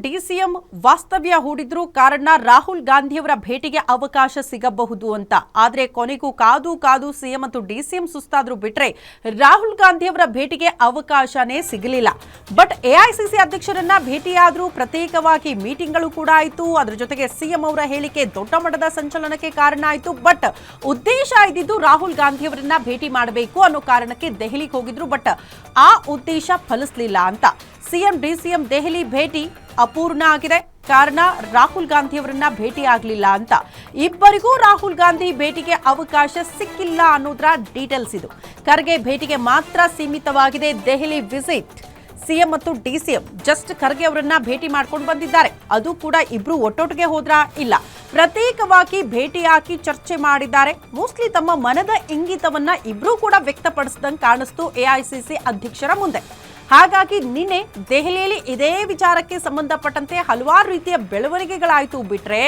DCM ವಾಸ್ತವ್ಯ ಹೂಡಿದ್ರು ಕಾರಣ ರಾಹುಲ್ ಗಾಂಧಿಯವರ ಭೇಟಿಗೆ ಅವಕಾಶ ಸಿಗಬಹುದು ಅಂತ. ಆದರೆ ಕೊನೆಗೂ ಕಾದು ಸಿಎಂ ಮತ್ತು ಡಿಸಿಎಂ ಸುಸ್ತಾದ್ರು ಬಿಟ್ರೆ ರಾಹುಲ್ ಗಾಂಧಿಯವರ ಭೇಟಿಗೆ ಅವಕಾಶನೇ ಸಿಗಲಿಲ್ಲ. ಬಟ್ ಎಐಸಿಸಿ ಅಧ್ಯಕ್ಷರನ್ನ ಭೇಟಿಯಾದ್ರೂ ಪ್ರತ್ಯೇಕವಾಗಿ ಮೀಟಿಂಗ್ಗಳು ಕೂಡ ಆಯಿತು. ಅದರ ಜೊತೆಗೆ ಸಿಎಂ ಅವರ ಹೇಳಿಕೆ ದೊಡ್ಡ ಮಟ್ಟದ ಸಂಚಲನಕ್ಕೆ ಕಾರಣ ಆಯಿತು. ಬಟ್ ಉದ್ದೇಶ ಇದ್ದಿದ್ದು ರಾಹುಲ್ ಗಾಂಧಿಯವರನ್ನ ಭೇಟಿ ಮಾಡಬೇಕು ಅನ್ನೋ ಕಾರಣಕ್ಕೆ ದೆಹಲಿಗೆ ಹೋಗಿದ್ರು. ಬಟ್ ಆ ಉದ್ದೇಶ ಫಲಿಸಲಿಲ್ಲ ಅಂತ. ಸಿಎಂ ಡಿಸಿಎಂ ದೆಹಲಿ ಭೇಟಿ ಅಪೂರ್ಣ ಆಗಿದೆ. ಕಾರಣ ರಾಹುಲ್ ಗಾಂಧಿಯವರನ್ನ ಭೇಟಿ ಆಗಲಿಲ್ಲ ಅಂತ. ಇಬ್ಬರಿಗೂ ರಾಹುಲ್ ಗಾಂಧಿ ಭೇಟಿಗೆ ಅವಕಾಶ ಸಿಕ್ಕಿಲ್ಲ ಅನ್ನೋದ್ರ ಡೀಟೇಲ್ಸ್ ಇದು. ಖರ್ಗೆ ಭೇಟಿಗೆ ಮಾತ್ರ ಸೀಮಿತವಾಗಿದೆ ದೆಹಲಿ ವಿಸಿಟ್. ಸಿಎಂ ಮತ್ತು ಡಿಸಿಎಂ ಜಸ್ಟ್ ಖರ್ಗೆ ಅವರನ್ನ ಭೇಟಿ ಮಾಡ್ಕೊಂಡು ಬಂದಿದ್ದಾರೆ. ಅದು ಕೂಡ ಇಬ್ರು ಒಟ್ಟೊಟ್ಟಿಗೆ ಹೋದ್ರಾ? ಇಲ್ಲ, ಪ್ರತ್ಯೇಕವಾಗಿ ಭೇಟಿಯಾಗಿ ಚರ್ಚೆ ಮಾಡಿದ್ದಾರೆ. ಮೋಸ್ಟ್ಲಿ ತಮ್ಮ ಮನದ ಇಂಗಿತವನ್ನ ಇಬ್ರು ಕೂಡ ವ್ಯಕ್ತಪಡಿಸಿದಂಗೆ ಕಾಣಿಸ್ತು ಎಐಸಿಸಿ ಅಧ್ಯಕ್ಷರ ಮುಂದೆ. ಹಾಗಾಗಿ ನಿನ್ನೆ ದೆಹಲಿಯಲ್ಲಿ ಇದೇ ವಿಚಾರಕ್ಕೆ ಸಂಬಂಧಪಟ್ಟಂತೆ ಹಲವಾರು ರೀತಿಯ ಬೆಳವಣಿಗೆಗಳಾಯಿತು. ಬಿಟ್ರೆ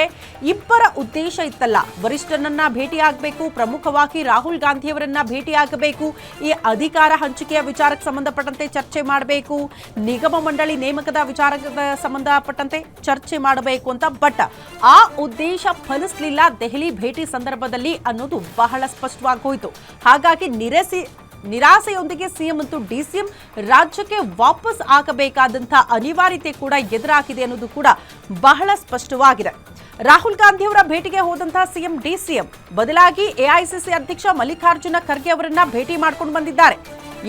ಇಬ್ಬರ ಉದ್ದೇಶ ಇತ್ತಲ್ಲ, ವರಿಷ್ಠರನ್ನ ಭೇಟಿಯಾಗಬೇಕು, ಪ್ರಮುಖವಾಗಿ ರಾಹುಲ್ ಗಾಂಧಿಯವರನ್ನ ಭೇಟಿಯಾಗಬೇಕು, ಈ ಅಧಿಕಾರ ಹಂಚಿಕೆಯ ವಿಚಾರಕ್ಕೆ ಸಂಬಂಧಪಟ್ಟಂತೆ ಚರ್ಚೆ ಮಾಡಬೇಕು, ನಿಗಮ ಮಂಡಳಿ ನೇಮಕದ ವಿಚಾರಕ್ಕೆ ಸಂಬಂಧಪಟ್ಟಂತೆ ಚರ್ಚೆ ಮಾಡಬೇಕು ಅಂತ. ಬಟ್ ಆ ಉದ್ದೇಶ ಫಲಿಸಲಿಲ್ಲ ದೆಹಲಿ ಭೇಟಿ ಸಂದರ್ಭದಲ್ಲಿ ಅನ್ನೋದು ಬಹಳ ಸ್ಪಷ್ಟವಾಗಿ ಹೋಯಿತು. ಹಾಗಾಗಿ ನಿರಾಸೆಯೊಂದಿಗೆ ಸಿಎಂ ಮತ್ತು ಡಿಸಿಎಂ ರಾಜ್ಯಕ್ಕೆ ವಾಪಸ್ ಆಗಬೇಕಾದಂತಹ ಅನಿವಾರ್ಯತೆ ಕೂಡ ಎದುರಾಗಿದೆ ಅನ್ನೋದು ಕೂಡ ಬಹಳ ಸ್ಪಷ್ಟವಾಗಿದೆ. ರಾಹುಲ್ ಗಾಂಧಿಯವರ ಭೇಟಿಗೆ ಹೋದಂತಹ ಸಿಎಂ ಡಿಸಿಎಂ ಬದಲಾಗಿ ಎಐಸಿಸಿ ಅಧ್ಯಕ್ಷ ಮಲ್ಲಿಕಾರ್ಜುನ ಖರ್ಗೆ ಅವರನ್ನ ಭೇಟಿ ಮಾಡ್ಕೊಂಡು ಬಂದಿದ್ದಾರೆ.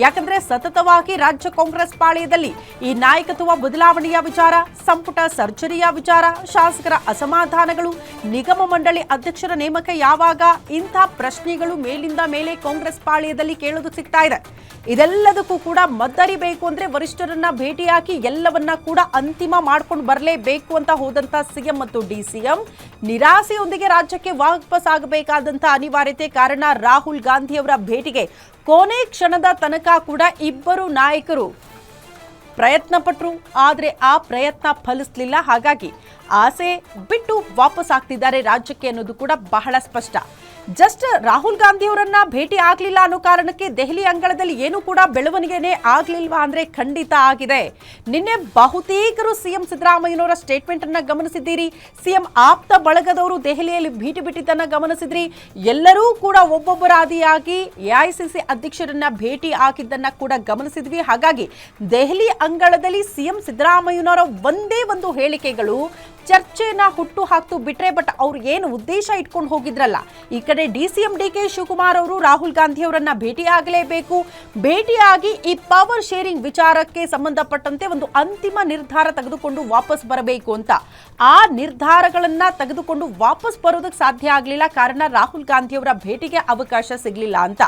ಯಾಕಂದ್ರೆ ಸತತವಾಗಿ ರಾಜ್ಯ ಕಾಂಗ್ರೆಸ್ ಪಾಳೆಯದಲ್ಲಿ ಈ ನಾಯಕತ್ವ ಬದಲಾವಣೆಯ ವಿಚಾರ, ಸಂಪುಟ ಸರ್ಜರಿಯ ವಿಚಾರ, ಶಾಸಕರ ಅಸಮಾಧಾನಗಳು, ನಿಗಮ ಮಂಡಳಿ ಅಧ್ಯಕ್ಷರ ನೇಮಕ ಯಾವಾಗ, ಇಂಥ ಪ್ರಶ್ನೆಗಳು ಮೇಲಿಂದ ಮೇಲೆ ಕಾಂಗ್ರೆಸ್ ಪಾಳೆಯದಲ್ಲಿ ಕೇಳೋದು ಸಿಗ್ತಾ ಇದೆ. ಇದೆಲ್ಲದಕ್ಕೂ ಕೂಡ ಮದ್ದರಿಬೇಕು ಅಂದ್ರೆ ವರಿಷ್ಠರನ್ನ ಭೇಟಿಯಾಗಿ ಎಲ್ಲವನ್ನ ಕೂಡ ಅಂತಿಮ ಮಾಡ್ಕೊಂಡು ಬರಲೇಬೇಕು ಅಂತ ಹೋದಂತ ಸಿಎಂ ಮತ್ತು ಡಿಸಿಎಂ ನಿರಾಸೆಯೊಂದಿಗೆ ರಾಜ್ಯಕ್ಕೆ ವಾಪಸ್ ಆಗಬೇಕಾದಂತ ಅನಿವಾರ್ಯತೆ. ಕಾರಣ ರಾಹುಲ್ ಗಾಂಧಿಯವರ ಭೇಟಿಗೆ ಕೊನೆ ಕ್ಷಣದ ತನಕ ಕೂಡ ಇಬ್ಬರು ನಾಯಕರು ಪ್ರಯತ್ನ ಪಟ್ಟರು. ಆದರೆ ಆ ಪ್ರಯತ್ನ ಫಲಿಸಲಿಲ್ಲ. ಹಾಗಾಗಿ ಆಸೆ ಬಿಟ್ಟು ವಾಪಸ್ ಆಗ್ತಿದ್ದಾರೆ ರಾಜ್ಯಕ್ಕೆ ಅನ್ನೋದು ಕೂಡ ಬಹಳ ಸ್ಪಷ್ಟ. ಜಸ್ಟ್ ರಾಹುಲ್ ಗಾಂಧಿ ಅವರನ್ನ ಭೇಟಿ ಆಗ್ಲಿಲ್ಲ ಅನ್ನೋ ಕಾರಣಕ್ಕೆ ದೆಹಲಿ ಅಂಗಳದಲ್ಲಿ ಏನು ಕೂಡ ಬೆಳವಣಿಗೆನೇ ಆಗ್ಲಿಲ್ವಾ ಅಂದ್ರೆ ಖಂಡಿತ ಆಗಿದೆ. ನಿನ್ನೆ ಬಹುತೇಕರು ಸಿಎಂ ಸಿದ್ದರಾಮಯ್ಯನವರ ಸ್ಟೇಟ್ಮೆಂಟ್ ಅನ್ನ ಗಮನಿಸಿದ್ದೀರಿ. ಸಿಎಂ ಆಪ್ತ ಬಳಗದವರು ದೆಹಲಿಯಲ್ಲಿ ಭೇಟಿ ಬಿಟ್ಟಿದ್ದನ್ನ ಗಮನಿಸಿದ್ರಿ. ಎಲ್ಲರೂ ಕೂಡ ಒಬ್ಬೊಬ್ಬರಾದಿಯಾಗಿ ಎಐಸಿಸಿ ಅಧ್ಯಕ್ಷರನ್ನ ಭೇಟಿ ಆಗಿದ್ದನ್ನ ಕೂಡ ಗಮನಿಸಿದ್ವಿ. ಹಾಗಾಗಿ ದೆಹಲಿ ಅಂಗಳದಲ್ಲಿ ಸಿಎಂ ಸಿದ್ದರಾಮಯ್ಯನವರ ಒಂದೇ ಒಂದು ಹೇಳಿಕೆಗಳು ಚರ್ಚೆನ ಹುಟ್ಟು ಹಾಕ್ತು. ಬಿಟ್ರೆ ಬಟ್ ಅವ್ರು ಏನು ಉದ್ದೇಶ ಇಟ್ಕೊಂಡು ಹೋಗಿದ್ರಲ್ಲ, ಈ ಕಡೆ ಡಿಸಿಎಂ ಡಿಕೆ ಶಿವಕುಮಾರ್ ಅವರು ರಾಹುಲ್ ಗಾಂಧಿ ಅವರನ್ನ ಭೇಟಿಯಾಗಲೇಬೇಕು, ಭೇಟಿಯಾಗಿ ಈ ಪವರ್ ಶೇರಿಂಗ್ ವಿಚಾರಕ್ಕೆ ಸಂಬಂಧಪಟ್ಟಂತೆ ಒಂದು ಅಂತಿಮ ನಿರ್ಧಾರ ತೆಗೆದುಕೊಂಡು ವಾಪಸ್ ಬರಬೇಕು ಅಂತ. ಆ ನಿರ್ಧಾರಗಳನ್ನ ತೆಗೆದುಕೊಂಡು ವಾಪಸ್ ಬರೋದಕ್ಕೆ ಸಾಧ್ಯ ಆಗಲಿಲ್ಲ. ಕಾರಣ ರಾಹುಲ್ ಗಾಂಧಿ ಅವರ ಭೇಟಿಗೆ ಅವಕಾಶ ಸಿಗಲಿಲ್ಲ ಅಂತ.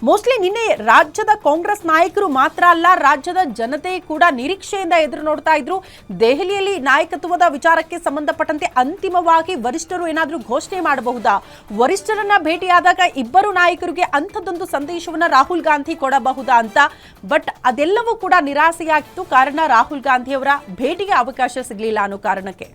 ಮೋಸ್ಟ್ಲಿ ನಿನ್ನೆ ರಾಜ್ಯದ ಕಾಂಗ್ರೆಸ್ ನಾಯಕರು ಮಾತ್ರ ಅಲ್ಲ, ರಾಜ್ಯದ ಜನತೆ ಕೂಡ ನಿರೀಕ್ಷೆಯಿಂದ ಎದುರು ನೋಡ್ತಾ ಇದ್ರು. ದೆಹಲಿಯಲ್ಲಿ ನಾಯಕತ್ವದ ವಿಚಾರಕ್ಕೆ ಸಂಬಂಧಪಟ್ಟಂತೆ ಅಂತಿಮವಾಗಿ ವರಿಷ್ಠರು ಏನಾದರೂ ಘೋಷಣೆ ಮಾಡಬಹುದಾ, ವರಿಷ್ಠರನ್ನ ಭೇಟಿಯಾದಾಗ ಇಬ್ಬರು ನಾಯಕರಿಗೆ ಅಂಥದ್ದೊಂದು ಸಂದೇಶವನ್ನ ರಾಹುಲ್ ಗಾಂಧಿ ಕೊಡಬಹುದಾ ಅಂತ. ಬಟ್ ಅದೆಲ್ಲವೂ ಕೂಡ ನಿರಾಸೆಯಾಗಿತ್ತು. ಕಾರಣ ರಾಹುಲ್ ಗಾಂಧಿ ಅವರ ಭೇಟಿಗೆ ಅವಕಾಶ ಸಿಗಲಿಲ್ಲ ಅನ್ನೋ ಕಾರಣಕ್ಕೆ.